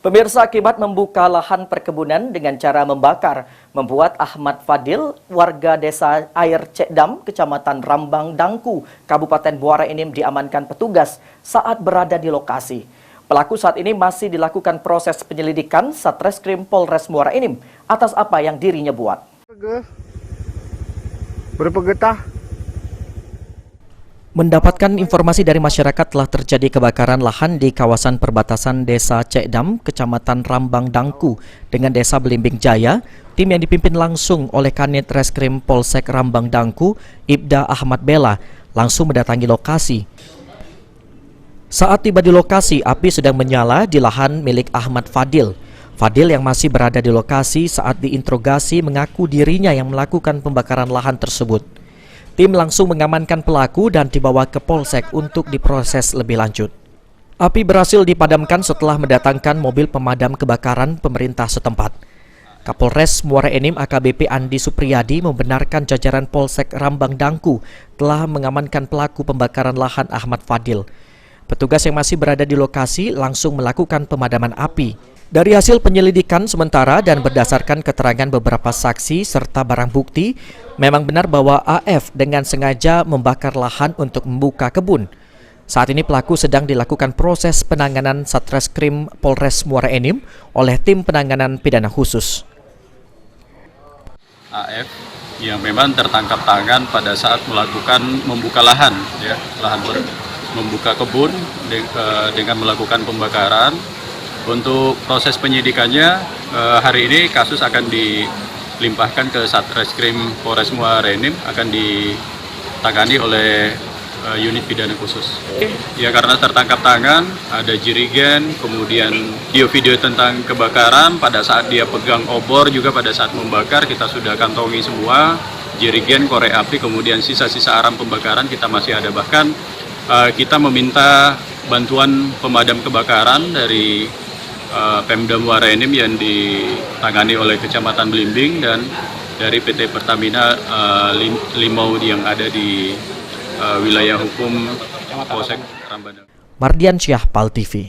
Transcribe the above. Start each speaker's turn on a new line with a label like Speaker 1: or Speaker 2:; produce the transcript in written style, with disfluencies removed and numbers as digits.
Speaker 1: Pemirsa, akibat membuka lahan perkebunan dengan cara membakar, membuat Ahmad Fadil, warga desa Air Cekdam, Kecamatan Rambang Dangku, Kabupaten Muara Enim diamankan petugas saat berada di lokasi. Pelaku saat ini masih dilakukan proses penyelidikan Satreskrim Polres Muara Enim atas apa yang dirinya buat.
Speaker 2: Berapa getah?
Speaker 1: Mendapatkan informasi dari masyarakat telah terjadi kebakaran lahan di kawasan perbatasan Desa Cekdam, Kecamatan Rambang Dangku dengan Desa Belimbing Jaya. Tim yang dipimpin langsung oleh Kanit Reskrim Polsek Rambang Dangku, Ibda Ahmad Bella, langsung mendatangi lokasi. Saat tiba di lokasi, api sedang menyala di lahan milik Ahmad Fadil. Fadil yang masih berada di lokasi saat diinterogasi mengaku dirinya yang melakukan pembakaran lahan tersebut. Tim langsung mengamankan pelaku dan dibawa ke Polsek untuk diproses lebih lanjut. Api berhasil dipadamkan setelah mendatangkan mobil pemadam kebakaran pemerintah setempat. Kapolres Muara Enim AKBP Andi Supriyadi membenarkan jajaran Polsek Rambang Dangku telah mengamankan pelaku pembakaran lahan Ahmad Fadil. Petugas yang masih berada di lokasi langsung melakukan pemadaman api. Dari hasil penyelidikan sementara dan berdasarkan keterangan beberapa saksi serta barang bukti, memang benar bahwa AF dengan sengaja membakar lahan untuk membuka kebun. Saat ini pelaku sedang dilakukan proses penanganan Satreskrim Polres Muara Enim oleh tim penanganan pidana khusus.
Speaker 3: AF yang memang tertangkap tangan pada saat melakukan membuka lahan, membuka kebun dengan melakukan pembakaran. Untuk proses penyidikannya, hari ini kasus akan dilimpahkan ke Satreskrim Polres Muara Enim, akan ditangani oleh unit pidana khusus. Ya, karena tertangkap tangan, ada jirigen, kemudian video tentang kebakaran, pada saat dia pegang obor juga pada saat membakar, kita sudah kantongi semua, jirigen, korek api, kemudian sisa-sisa arang pembakaran kita masih ada. Bahkan kita meminta bantuan pemadam kebakaran dari Pemda Muara Enim yang ditangani oleh Kecamatan Belimbing dan dari PT Pertamina Limau yang ada di wilayah hukum Polsek Rambang.
Speaker 1: Mardian Syah, PAL TV.